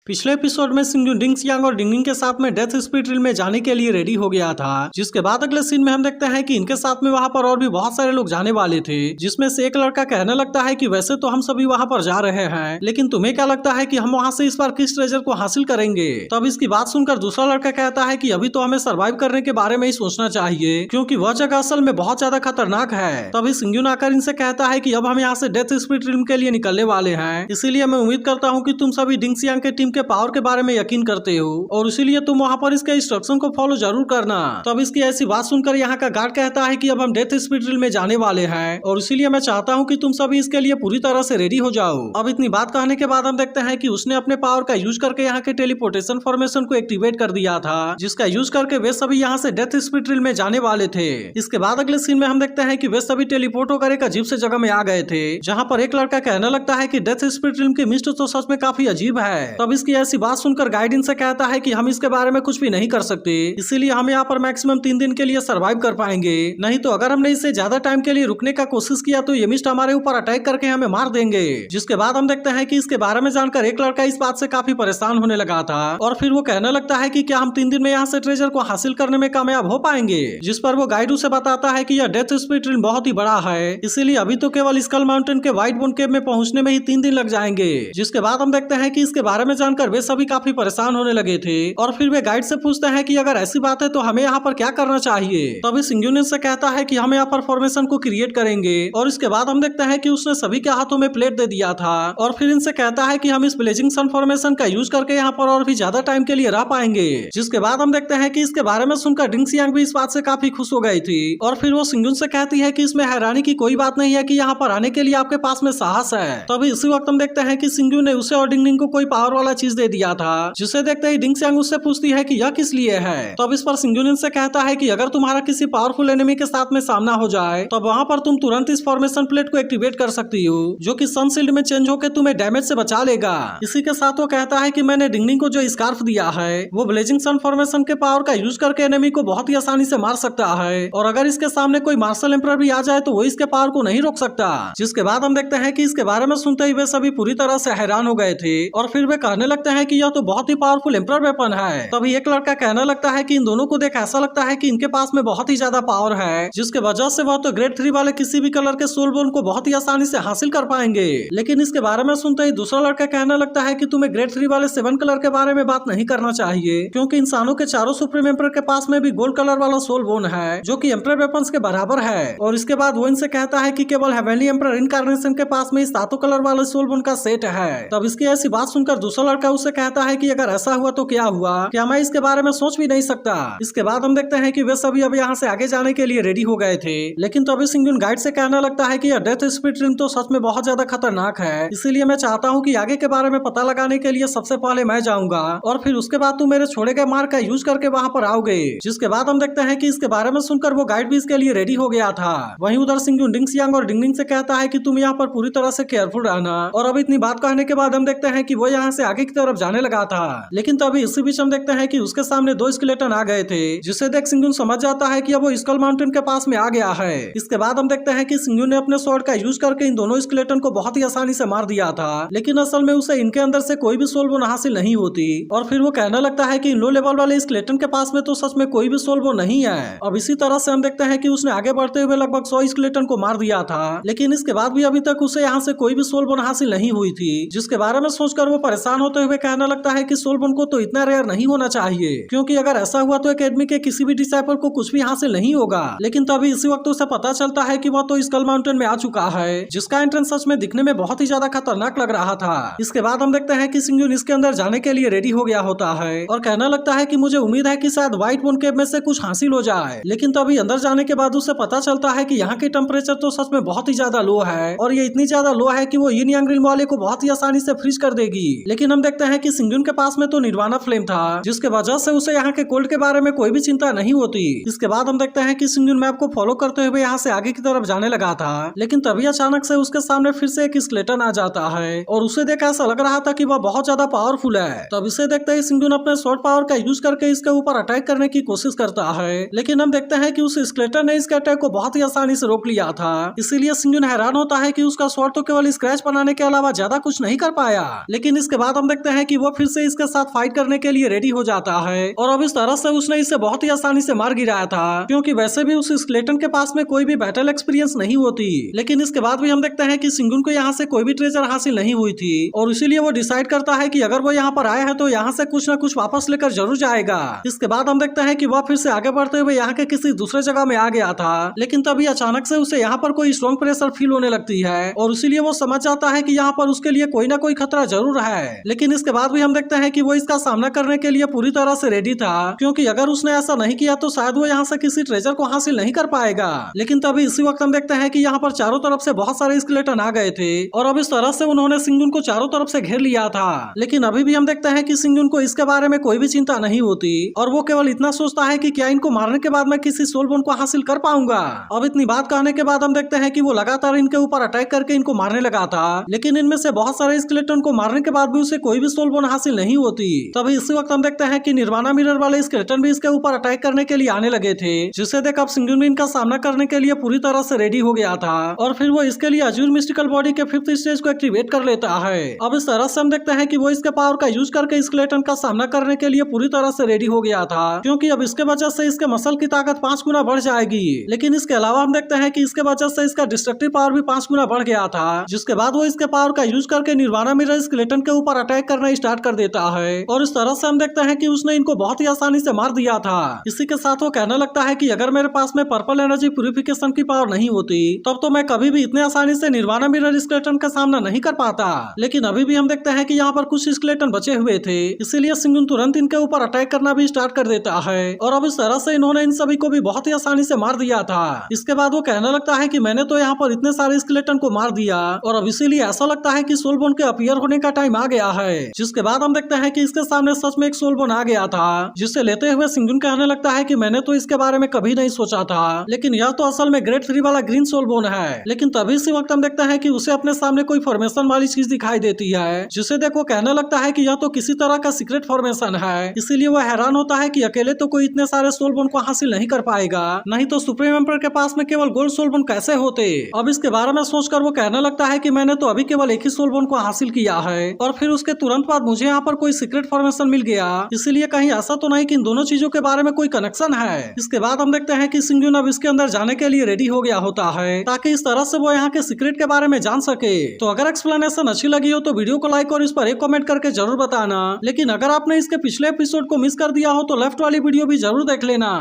पिछले एपिसोड में सिंगजू डिंगसियांग और डिंगनिंग के साथ में डेथ स्पिरिट में जाने के लिए रेडी हो गया था, जिसके बाद अगले सीन में हम देखते हैं कि इनके साथ में वहां पर और भी बहुत सारे लोग जाने वाले थे, जिसमें से एक लड़का कहने लगता है कि वैसे तो हम सभी वहां पर जा रहे हैं, लेकिन तुम्हें क्या लगता है कि हम वहां से इस बार किस ट्रेजर को हासिल करेंगे। तब इसकी बात सुनकर दूसरा लड़का कहता है कि अभी तो हमें सर्वाइव करने के बारे में ही सोचना चाहिए, क्योंकि वह जगह असल में बहुत ज्यादा खतरनाक है। तभी सिंगजू आकर इनसे कहता है कि अब हम यहाँ से डेथ स्पिरिट रिल्म के लिए निकलने वाले हैं, इसीलिए मैं उम्मीद करता हूँ कि तुम सभी डिंगसियांग के टीम के पावर के बारे में यकीन करते हो और इसीलिए तुम वहाँ पर इसके इंस्ट्रक्शन को फॉलो जरूर करना। तब इसकी ऐसी बात सुनकर यहाँ का गार्ड कहता है कि अब हम डेथ स्पिरिट रिल्म में जाने वाले हैं और इसीलिए मैं चाहता हूँ कि तुम सभी इसके लिए पूरी तरह से रेडी हो जाओ। अब इतनी बात कहने के बाद हम देखते हैं कि उसने अपने पावर का यूज करके यहाँ के टेलीपोर्टेशन फॉर्मेशन को एक्टिवेट कर दिया था, जिसका यूज करके वे सभी यहाँ से डेथ स्पिरिट रिल्म में जाने वाले थे। इसके बाद अगले सीन में हम देखते हैं कि वे सभी टेलीपोर्ट होकर एक अजीब से जगह में आ गए थे, जहाँ पर एक लड़का कहने लगता है कि डेथ स्पिरिट रिल्म की मिस्ट तो सच में काफी अजीब है। तब इसकी ऐसी बात सुनकर गाइड इनसे कहता है कि हम इसके बारे में कुछ भी नहीं कर सकते, इसीलिए हम यहाँ पर मैक्सिमम 3 दिन के लिए सरवाइव कर पाएंगे, नहीं तो अगर हमने इससे ज्यादा टाइम के लिए रुकने का कोशिश किया तो ये मिस्ट हमारे ऊपर अटैक करके हमें मार देंगे। जिसके बाद हम देखते हैं कि इसके बारे में जानकर एक लड़का इस बात से काफी परेशान होने लगा था और फिर वो कहने लगता है कि क्या हम 3 दिन में यहाँ से ट्रेजर को हासिल करने में कामयाब हो पाएंगे। जिस पर वो गाइड उसे बताता है कि यह डेथ स्पिरिट रिल्म बहुत ही बड़ा है, इसीलिए अभी तो केवल स्कल माउंटेन के व्हाइट बोन केव में पहुंचने में ही 3 दिन लग जाएंगे। जिसके बाद हम देखते हैं कि इसके बारे में जानकर वे सभी काफी परेशान होने लगे थे और फिर वे गाइड से पूछते हैं कि अगर ऐसी बात है तो हमें यहाँ पर क्या करना चाहिए। तभी सिंगजू से कहता है कि हम यहाँ पर फॉर्मेशन को क्रिएट करेंगे और इसके बाद हम देखते हैं कि उसने सभी के हाथों में प्लेट दे दिया था और फिर इनसे कहता है कि हम इस ब्लेजिंग सन फॉर्मेशन का यूज करके यहाँ पर और भी ज्यादा टाइम के लिए रह पाएंगे। जिसके बाद हम देखते हैं कि इसके बारे में सुनकर डिंगसियांग भी इस बात से काफी खुश हो गई थी और फिर वो सिंगजू से कहती है कि इसमें हैरानी की कोई बात नहीं है कि यहाँ पर आने के लिए आपके पास में साहस है। तभी इसी वक्त हम देखते हैं कि सिंगजू ने उसे और डिंगनिंग को कोई पावर वाला चीज दे दिया था, जिसे देखते ही डिंगसियांग उससे पूछती है कि यह किस लिए है। तो अब इस पर सिंगजू से कहता है कि अगर तुम्हारा किसी पावरफुल एनिमी के साथ में सामना हो जाए तो वहां पर तुम तुरंत इस फॉर्मेशन प्लेट को एक्टिवेट कर सकती हो, जो कि सन शील्ड में चेंज होकर तुम्हें डैमेज से बचा लेगा। इसी के साथ वो कहता है कि मैंने डिंगनिंग को जो स्कार्फ दिया है वो ब्लेजिंग सन फॉर्मेशन के पावर का यूज करके एनिमी को बहुत ही आसानी से मार सकता है और अगर इसके सामने कोई मार्शल एम्परर भी आ जाए तो वो इसके पावर को नहीं रोक सकता। जिसके बाद हम देखते हैं कि इसके बारे में सुनते ही वे सभी पूरी तरह से हैरान हो गए थे और फिर वे कहने लगते हैं कि यह तो बहुत ही पावरफुल एम्परर वेपन है। तभी एक लड़का कहने लगता है कि इन दोनों को देख ऐसा लगता है कि इनके पास में बहुत ही ज्यादा पावर है, जिसके वजह से वह तो ग्रेड 3 वाले किसी भी कलर के सोल बोन को बहुत ही आसानी से हासिल कर पाएंगे। लेकिन इसके बारे में सुनते ही दूसरा लड़का कहने लगता है कि तुम्हें ग्रेड 3 वाले 7 कलर के बारे में बात नहीं करना चाहिए, क्योंकि इंसानों के चारों सुप्रीम एम्परर के पास में भी गोल्ड कलर वाला सोल बोन है, जो कि एम्परर वेपन्स के बराबर है। और इसके बाद वो इनसे कहता है कि केवल हेवनली एम्परर इनकार्नेशन के पास में इस सातों कलर वाले सोल बोन का सेट है। तब इसकी ऐसी बात सुनकर दूसरा लड़का उससे कहता है कि अगर ऐसा हुआ तो क्या हुआ, क्या मैं इसके बारे में सोच भी नहीं सकता। इसके बाद हम देखते हैं कि वे सभी अब यहाँ से आगे जाने के लिए रेडी हो गए थे, लेकिन तभी सिंगजू गाइड से कहने लगता है कि यह डेथ स्पिरिट रिल्म तो सच में बहुत ज्यादा खतरनाक है, इसीलिए मैं चाहता हूँ कि आगे के बारे में पता लगाने के लिए सबसे पहले मैं जाऊंगा और फिर उसके बाद तुम मेरे छोड़े गए मार्ग का यूज करके वहाँ पर आओगे। जिसके बाद हम देखते हैं कि इसके बारे में सुनकर वो गाइड भी इसके लिए रेडी हो गया था। वहीं उधर सिंगजू डिंगसियांग और डिंगनिंग से कहता है कि तुम यहाँ पर पूरी तरह से केयरफुल रहना और अब इतनी बात कहने के बाद हम देखते हैं कि वो यहाँ से आगे की तरफ जाने लगा था, लेकिन तभी इसी बीच हम देखते हैं कि उसके सामने 2 स्केलेटन आ गए थे, जिसे देख सिंगजू समझ जाता है कि अब वो स्कल माउंटेन के पास में आ गया है। इसके बाद हम देखते हैं कि सिंगजू ने अपने स्वॉर्ड का यूज करके इन दोनों स्केलेटन को बहुत ही आसानी से मार दिया था, लेकिन असल में उसे इनके अंदर से कोई भी सोल बोन हासिल नहीं होती और फिर वो कहने लगता है कि इन लो लेवल वाले स्केलेटन के पास में तो सच में कोई भी सोल बोन नहीं है। अब इसी तरह से हम देखते हैं कि उसने आगे बढ़ते हुए लगभग 100 स्केलेटन को मार दिया था, लेकिन इसके बाद भी अभी तक उसे यहाँ से कोई भी सोल बोन हासिल नहीं हुई थी। जिसके बारे में सोचकर वो परेशान होते हुए कहने लगता है कि सोल बोन को तो इतना रेयर नहीं होना चाहिए, क्योंकि अगर ऐसा हुआ तो एकेडमी के किसी भी डिसाइपल को कुछ भी हासिल नहीं होगा। लेकिन तभी इसी वक्त उसे पता चलता है कि वह तो स्कल माउंटेन में आ चुका है, जिसका एंट्रेंस सच में दिखने में बहुत ही ज्यादा खतरनाक लग रहा था। इसके बाद हम देखते हैं कि सिंगजू इसके अंदर जाने के लिए रेडी हो गया होता है और कहने लगता है कि मुझे उम्मीद है कि शायद व्हाइट बोन केव में से कुछ हासिल हो जाए। लेकिन तभी अंदर जाने के बाद उसे पता चलता है कि यहाँ की टेम्परेचर तो सच में बहुत ही ज्यादा लो है और ये इतनी ज्यादा लो है कि वो यिन यांग रिल्म वाले को बहुत ही आसानी से फ्रीज कर देगी। लेकिन हम देखते हैं कि सिंगजू के पास में तो निर्वाणा फ्लेम था, जिसके वजह से उसे यहाँ के कोल्ड के बारे में कोई भी चिंता नहीं होती। इसके बाद हम देखते हैं कि सिंगजू मैप को फॉलो करते हुए यहाँ से आगे की तरफ जाने लगा था, लेकिन तभी अचानक से उसके सामने फिर से एक स्केलेटन आ जाता है और उसे देख ऐसा लग रहा था कि वह बहुत ज्यादा पावरफुल है। तब इसे देखते ही सिंगजू अपने स्वॉर्ड पावर का यूज करके इसके ऊपर अटैक करने की कोशिश करता है, लेकिन हम देखते हैं कि उस स्केलेटन ने इसके अटैक को बहुत ही आसानी से रोक लिया था। इसीलिए सिंगजू हैरान होता है कि उसका स्वॉर्ड तो केवल स्क्रैच बनाने के अलावा ज्यादा कुछ नहीं कर पाया। लेकिन इसके बाद हम देखते हैं कि वो फिर से इसके साथ फाइट करने के लिए रेडी हो जाता है और अब इस तरह से उसने इसे बहुत ही आसानी से मार गिराया था, क्योंकि वैसे भी उस स्केलेटन के पास में कोई भी बैटल एक्सपीरियंस नहीं होती। लेकिन इसके बाद भी हम देखते हैं कि सिंगुन को यहाँ से कोई भी ट्रेजर हासिल नहीं हुई थी और इसीलिए वो डिसाइड करता है कि अगर वो यहाँ पर आया है तो यहाँ से कुछ न कुछ वापस लेकर जरूर जाएगा। इसके बाद हम देखते हैं कि वह फिर से आगे बढ़ते हुए यहाँ के किसी दूसरे जगह में आ गया था, लेकिन तभी अचानक से उसे यहाँ पर कोई स्ट्रॉन्ग प्रेशर फील होने लगती है और इसीलिए वो समझ जाता है कि यहाँ पर उसके लिए कोई ना कोई खतरा जरूर है। लेकिन इसके बाद भी हम देखते हैं कि वो इसका सामना करने के लिए पूरी तरह से रेडी था, क्योंकि अगर उसने ऐसा नहीं किया तो शायद वो यहाँ से किसी ट्रेजर को हासिल नहीं कर पाएगा। लेकिन तभी इसी वक्त हम देखते हैं कि यहाँ पर चारों तरफ से बहुत सारे स्केलेटन आ गए थे और अब इस तरह से उन्होंने सिंगुन को चारों तरफ से घेर लिया था। लेकिन अभी भी हम देखते हैं कि सिंगुन को इसके बारे में कोई भी चिंता नहीं होती और वो केवल इतना सोचता है कि क्या इनको मारने के बाद मैं किसी सोल बोन को हासिल कर पाऊंगा। अब इतनी बात कहने के बाद हम देखते हैं कि वो लगातार इनके ऊपर अटैक करके इनको मारने लगा था, लेकिन इनमें से बहुत सारे स्केलेटन को मारने के बाद भी उसे कोई भी सोल बोन हासिल नहीं होती। तभी इसी वक्त हम देखते हैं कि निर्वाणा मिरर वाले स्केलेटन भी इसके ऊपर अटैक करने के लिए आने लगे थे, जिसे देख अब सिंगुन भी इनका सामना करने के लिए पूरी तरह से रेडी हो गया था और फिर वो इसके लिए अजूर मिस्टिकल बॉडी के 5th स्टेज को एक्टिवेट कर लेता है। अब इस तरह से हम देखते हैं कि वो इसके पावर का यूज करके स्केलेटन का सामना करने के लिए पूरी तरह से रेडी हो गया था, क्योंकि अब इसके वजह से इसके मसल की ताकत 5 गुना बढ़ जाएगी। लेकिन इसके अलावा हम देखते हैं कि इसके वजह से इसका डिस्ट्रक्टिव पावर भी 5 गुना बढ़ गया था, जिसके बाद वो इसके पावर का यूज करके निर्वाणा मिरर स्केलेटन के ऊपर अटैक करना स्टार्ट कर देता है और इस तरह से हम देखते हैं कि उसने इनको बहुत ही आसानी से मार दिया था। इसी के साथ वो कहने लगता है कि अगर मेरे पास में पर्पल एनर्जी प्यूरिफिकेशन की पावर नहीं होती तब तो मैं कभी भी इतने आसानी से निर्वाणा मिरर स्केलेटन का सामना नहीं कर पाता। लेकिन अभी भी हम देखते हैं कि यहाँ पर कुछ स्केलेटन बचे हुए थे, इसीलिए सिंगुन तुरंत इनके ऊपर अटैक करना भी स्टार्ट कर देता है और अब इस तरह से इन्होंने इन सभी को भी बहुत ही आसानी से मार दिया था। इसके बाद वो कहने लगता है कि मैंने तो यहाँ पर इतने सारे स्केलेटन को मार दिया और अब इसीलिए ऐसा लगता है कि सोल बोन के अपीयर होने का टाइम आ गया है। जिसके बाद हम देखते हैं कि इसके सामने सच में एक सोल बोन आ गया था, जिसे लेते हुए सिंगुन कहने लगता है कि मैंने तो इसके बारे में कभी नहीं सोचा था, लेकिन यह तो असल में ग्रेड 3 वाला ग्रीन सोल बोन है। लेकिन तभी इसी वक्त हम देखते हैं कि उसे अपने सामने कोई फॉर्मेशन वाली चीज दिखाई देती है, जिसे देखो कहने लगता है कि यह तो किसी तरह का सीक्रेट फॉर्मेशन है। इसीलिए वह हैरान होता है कि अकेले तो कोई इतने सारे सोल बोन को हासिल नहीं कर पाएगा, नहीं तो सुप्रीम एम्पर के पास में केवल गोल्ड सोल बोन कैसे होते। अब इसके बारे में सोचकर वो कहने लगता है कि मैंने तो अभी केवल एक ही सोल बोन को हासिल किया है और फिर उसके तुरंत बाद मुझे यहाँ पर कोई सीक्रेट फॉर्मेशन मिल गया, इसीलिए कहीं ऐसा तो नहीं कि इन दोनों चीजों के बारे में कोई कनेक्शन है। इसके बाद हम देखते हैं कि सिंगुन अब इसके अंदर जाने के लिए रेडी हो गया होता है, ताकि इस तरह से वो यहाँ के सीक्रेट के बारे में जान सके। तो अगर एक्सप्लेनेशन अच्छी लगी हो तो वीडियो को लाइक और इस पर एक कमेंट करके जरूर बताना। लेकिन अगर आपने इसके पिछले एपिसोड को मिस कर दिया हो तो लेफ्ट वाली वीडियो भी जरूर देख लेना।